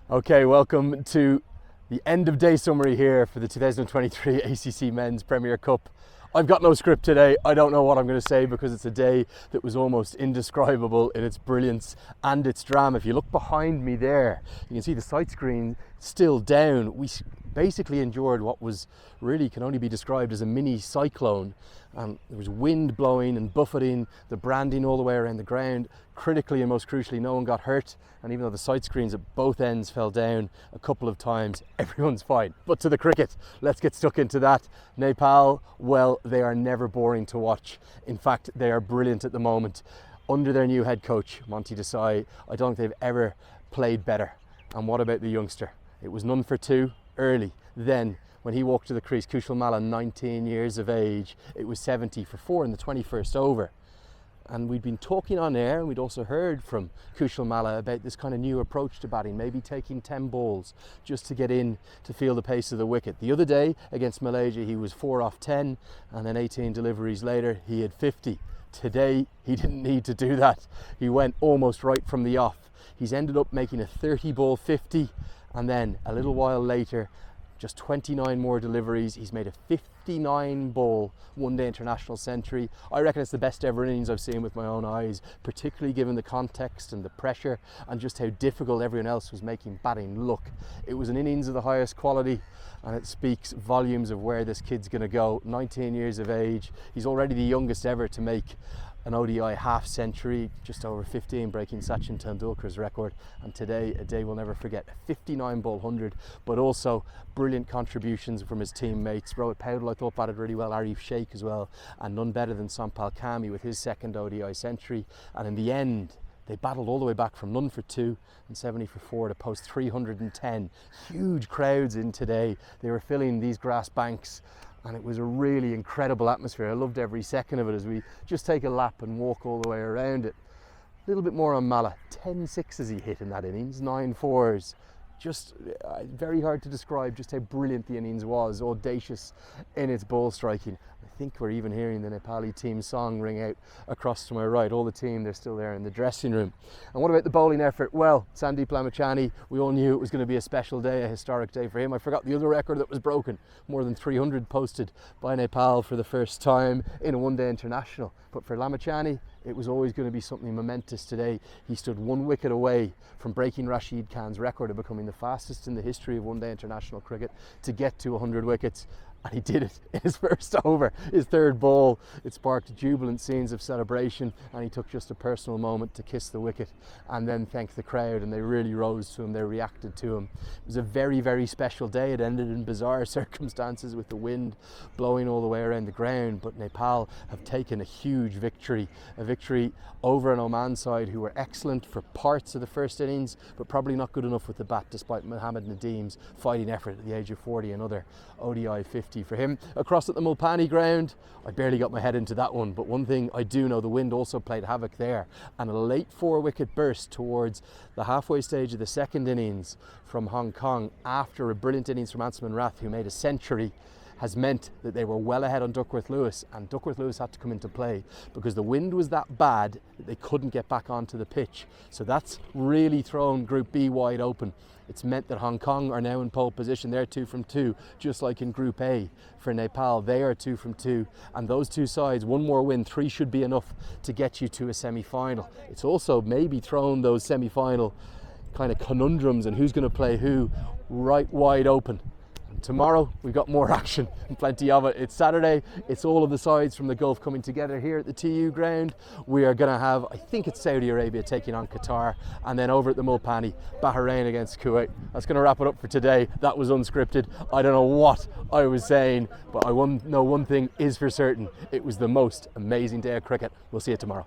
Okay, welcome to the end of day summary here for the 2023 ACC Men's Premier Cup. I've got no script today. I don't know what I'm going to say because it's a day that was almost indescribable in its brilliance and its drama. If you look behind me there, you can see the sight screen still down. We basically endured what was really can only be described as a mini cyclone. There was wind blowing and buffeting, the branding all the way around the ground. Critically and most crucially, no one got hurt. And even though the sight screens at both ends fell down a couple of times, everyone's fine. But to the cricket, let's get stuck into that. Nepal, well, they are never boring to watch. In fact, they are brilliant at the moment. Under their new head coach, Monty Desai, I don't think they've ever played better. And what about the youngster? It was none for two early. Then, when he walked to the crease, Kushal Malla, 19 years of age, it was 70 for 4 in the 21st over. And we'd been talking on air, and we'd also heard from Kushal Malla about this kind of new approach to batting, maybe taking 10 balls just to get in to feel the pace of the wicket. The other day against Malaysia, he was 4 off 10, and then 18 deliveries later, he had 50. Today, he didn't need to do that. He went almost right from the off. He's ended up making a 30 ball 50, and then a little while later, just 29 more deliveries. He's made a 59 ball one-day international century. I reckon it's the best ever innings I've seen with my own eyes, particularly given the context and the pressure and just how difficult everyone else was making batting look. It was an innings of the highest quality, and it speaks volumes of where this kid's going to go. 19 years of age. He's already the youngest ever to make an ODI half century, just over 15, breaking Sachin Tendulkar's record. And today, a day we'll never forget, a 59 ball 100, but also brilliant contributions from his teammates. Rohit Paudel, I thought, batted really well, Arif Sheikh as well, and none better than Sompal Kami with his second ODI century. And in the end, they battled all the way back from none for 2 and 70 for 4 to post 310. Huge crowds in today. They were filling these grass banks, and it was a really incredible atmosphere. I loved every second of it as we just take a lap and walk all the way around it. A little bit more on Malla. 10 sixes he hit in that innings, 9 fours. Just very hard to describe just how brilliant the innings was, audacious in its ball striking. I think we're even hearing the Nepali team song ring out across to my right. All the team, they're still there in the dressing room. And what about the bowling effort? Well, Sandeep Lamichanne, we all knew it was going to be a special day, a historic day for him. I forgot the other record that was broken. More than 300 posted by Nepal for the first time in a one-day international. But for Lamichanne, it was always going to be something momentous today. He stood 1 wicket away from breaking Rashid Khan's record of becoming the fastest in the history of one-day international cricket to get to 100 wickets. And he did it in his first over, his third ball. It sparked jubilant scenes of celebration, and he took just a personal moment to kiss the wicket and then thank the crowd, and they really rose to him, they reacted to him. It was a very, very special day. It ended in bizarre circumstances with the wind blowing all the way around the ground, but Nepal have taken a huge victory, a victory over an Oman side who were excellent for parts of the first innings, but probably not good enough with the bat despite Mohammad Nadim's fighting effort at the age of 40, another ODI 50 for him. Across at the Mulpani ground, I barely got my head into that one, but one thing I do know, the wind also played havoc there, and a late 4-wicket burst towards the halfway stage of the second innings from Hong Kong after a brilliant innings from Ansman Rath, who made a century, has meant that they were well ahead on Duckworth Lewis, and Duckworth Lewis had to come into play because the wind was that bad that they couldn't get back onto the pitch. So that's really thrown Group B wide open. It's meant that Hong Kong are now in pole position. They're 2 from 2, just like in Group A for Nepal. They are 2 from 2, and those two sides, one more win, 3 should be enough to get you to a semi-final. It's also maybe thrown those semi-final kind of conundrums and who's going to play who right wide open. Tomorrow we've got more action and plenty of it. It's Saturday, it's all of the sides from the Gulf coming together here at the TU ground. We are going to have, I think it's Saudi Arabia taking on Qatar, and then over at the Mulpani, Bahrain against Kuwait. That's going to wrap it up for today. That was unscripted. I don't know what I was saying, but I know one thing is for certain. It was the most amazing day of cricket. We'll see you tomorrow.